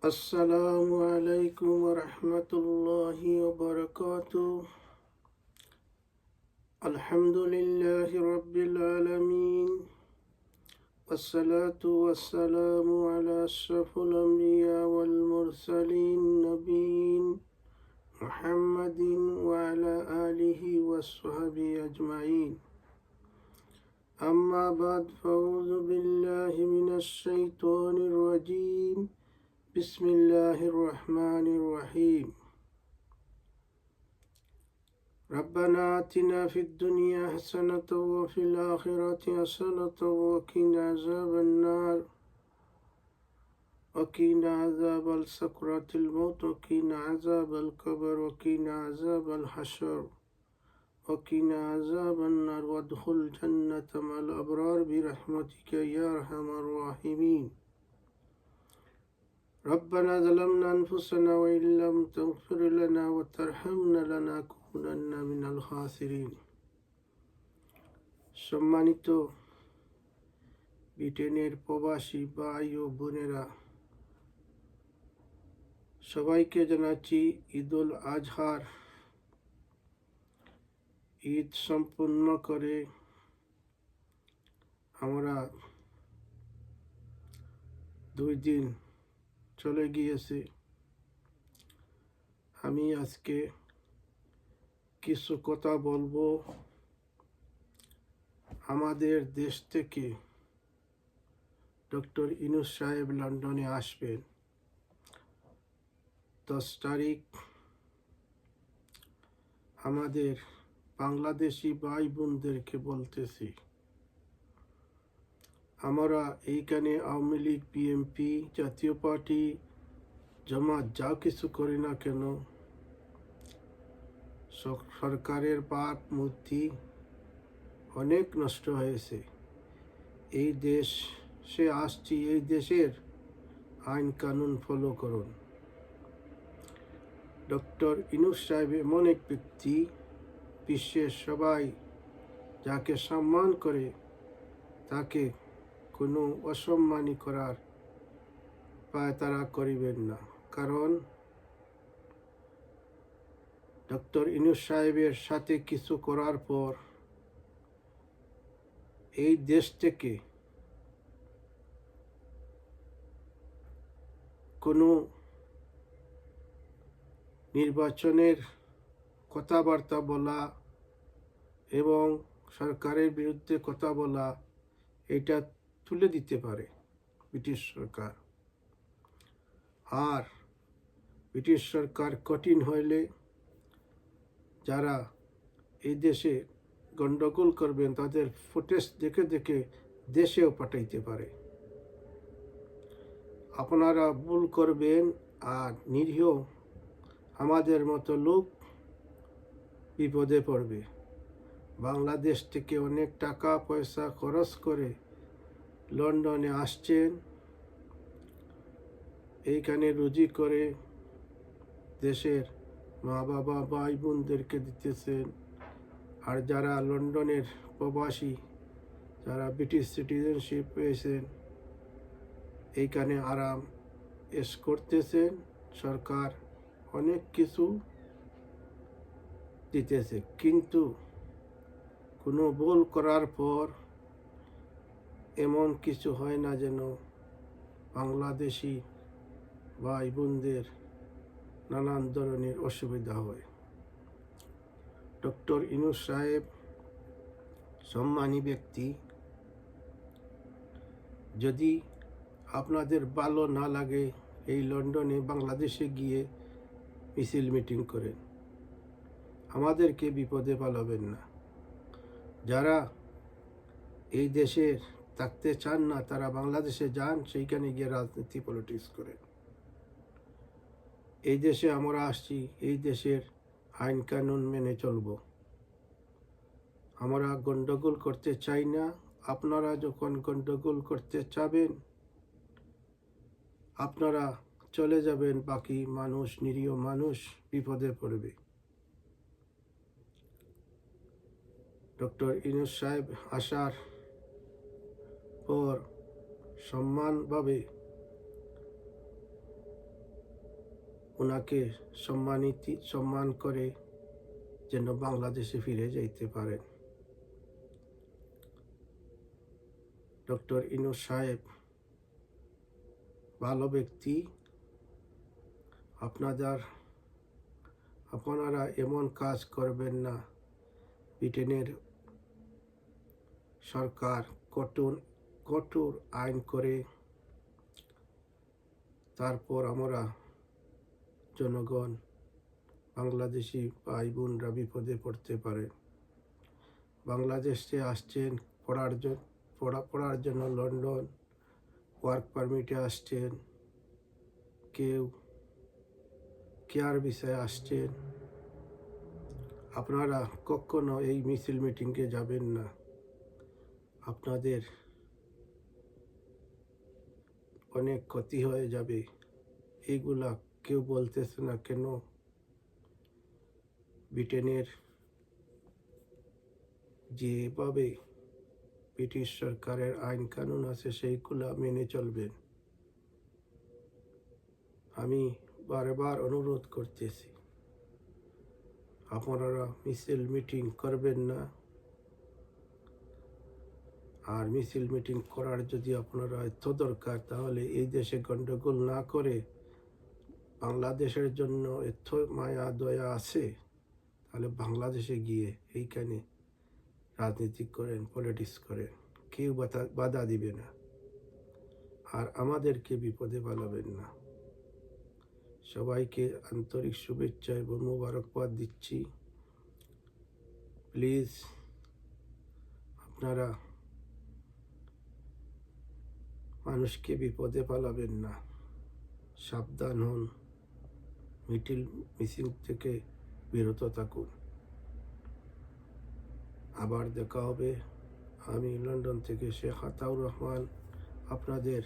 السلام عليكم ورحمة الله وبركاته. الحمد لله رب العالمين، والصلاة والسلام على أشرف الأنبياء والمرسلين نبيين محمد وعلى آله وصحبه أجمعين. أما بعد، فأعوذ بالله من الشيطان الرجيم. بسم الله الرحمن الرحيم. ربنا آتنا في الدنيا حسنة وفي الآخرة حسنة وقنا عذاب النار وقنا عذاب سكرات الموت وقنا عذاب القبر وقنا عذاب الحشر وقنا عذاب النار وادخل الجنة مع الأبرار برحمتك يا أرحم الراحمين. ربنا ظلمنا أنفسنا وإن لم تغفر لنا وترحمنا لنكونن من الخاسرين. সম্মানিত ব্রিটেনের প্রবাসী ভাই ও বোনেরা, সবাইকে জানাচ্ছি ঈদুল আজহার ঈদ সম্পূর্ণ করে আমরা 2 দিন চলে গিয়েছে। আমি আজকে কিছু কথা বলবো। আমাদের দেশ থেকে ডক্টর ইউনূস সাহেব লন্ডনে আসবেন 10 তারিখ। আমাদের বাংলাদেশি ভাই বোনদেরকে বলতেছি, আমরা এইখানে আওয়ামী লীগ, বিএনপি, জাতীয় পার্টি, জামাত যা কিছু করি না কেন, সরকারের বাক মূর্তি অনেক নষ্ট হয়েছে। এই দেশে আসছি, এই দেশের আইন কানুন ফলো করুন। ডক্টর ইউনূস সাহেব এমন এক ব্যক্তি, বিশ্বের সবাই যাকে সম্মান করে, তাকে কোনো অসম্মানী করার পায়তারা করিবেন না। কারণ ডক্টর ইউনূস সাহেবের সাথে কিছু করার পর এই দেশ থেকে কোনো নির্বাচনের কথাবার্তা বলা এবং সরকারের বিরুদ্ধে কথা বলা, এটা তুলে দিতে পারে ব্রিটিশ সরকার। আর ব্রিটিশ সরকার কঠিন হইলে যারা এই দেশে গণ্ডগোল করবেন তাদের ফুটেজ দেখে দেখে দেশেও পাঠাইতে পারে। আপনারা ভুল করবেন আর নিরীহ আমাদের মতো লোক বিপদে পড়বে। বাংলাদেশ থেকে অনেক টাকা পয়সা খরচ করে লন্ডনে আসছেন, এইখানে রুজি করে দেশের মা বাবা ভাই বোনদেরকে দিতেছেন। আর যারা লন্ডনের প্রবাসী, যারা ব্রিটিশ সিটিজেনশিপ পেয়েছেন, এইখানে আরাম এস করতেছেন। সরকার অনেক কিছু দিতেছে, কিন্তু কোনো ভুল করার পর এমন কিছু হয় না যেন বাংলাদেশি ভাই বোনদের নানান ধরনের অসুবিধা হয়। ডক্টর ইউনূস সাহেব সম্মানী ব্যক্তি। যদি আপনাদের ভালো না লাগে এই লন্ডনে বাংলাদেশে গিয়ে মিছিল মিটিং করেন, আমাদেরকে বিপদে পালাবেন না। যারা এই দেশে থাকতে চান না তারা বাংলাদেশে যান, সেইখানে গিয়ে রাজনীতি পলিটিক্স করেন। এই দেশে আমরা আসছি, এই দেশের আইন কানুন মেনে চলব। আমরা গণ্ডগোল করতে চাই না। আপনারা যখন গণ্ডগোল করতে চাবেন, আপনারা চলে যাবেন, বাকি মানুষ, নিরীহ মানুষ বিপদে পড়বে। ডক্টর ইউনূস সাহেব আসার পর সম্মানভাবে ওনাকে সম্মান করে যেন বাংলাদেশে ফিরে যাইতে পারেন। ডক্টর ইউনূস সাহেব ভালো ব্যক্তি। আপনারা এমন কাজ করবেন না। ব্রিটেনের সরকার কঠোর আইন করে তারপর আমরা জনগণ বাংলাদেশি ভাই বোনরা বিপদে পড়তে পারে। বাংলাদেশে আসছেন পড়ার জন্য লন্ডন, ওয়ার্ক পারমিটে আসছেন, কেউ কেয়ার বিষয়ে আসছেন। আপনারা কখনো এই মিছিল মিটিংয়ে যাবেন না। আপনাদের অনেক ক্ষতি হয়ে যাবে। এইগুলা কেউ বলতেছে না কেন? ব্রিটেনের যেভাবে ব্রিটিশ সরকারের আইন কানুন আছে সেইগুলা মেনে চলবেন। আমি বারবার অনুরোধ করতেছি, আপনারা মিছিল মিটিং করবেন না। আর মিছিল মিটিং করার যদি আপনারা এত দরকার, তাহলে এই দেশে গন্ডগোল না করে বাংলাদেশের জন্য এত মায়া দয়া আছে, তাহলে বাংলাদেশে গিয়ে এইখানে রাজনীতি করেন, পলিটিক্স করেন, কেউ বাধা দিবে না। আর আমাদেরকে বিপদে ফেলাবেন না। সবাইকে আন্তরিক শুভেচ্ছা এবং মোবারকবাদ দিচ্ছি। প্লিজ আপনারা মানুষকে বিপদে ফেলাবেন না। সাবধান হন, মিছিল থেকে বিরত থাকুন। আবার দেখা হবে। আমি লন্ডন থেকে শেখ আতাউর রহমান আপনাদের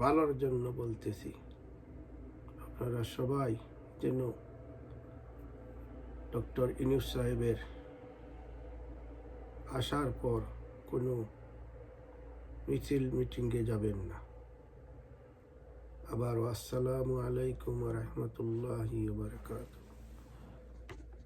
ভালোর জন্য বলতেছি, আপনারা সবাই যেন ডক্টর ইউনূস সাহেবের আসার পর কোনো মিছিল মিটিংয়ে যাবেন না। আবার আসসালামু আলাইকুম ওয়া রাহমাতুল্লাহি ওয়া বারাকাতুহু।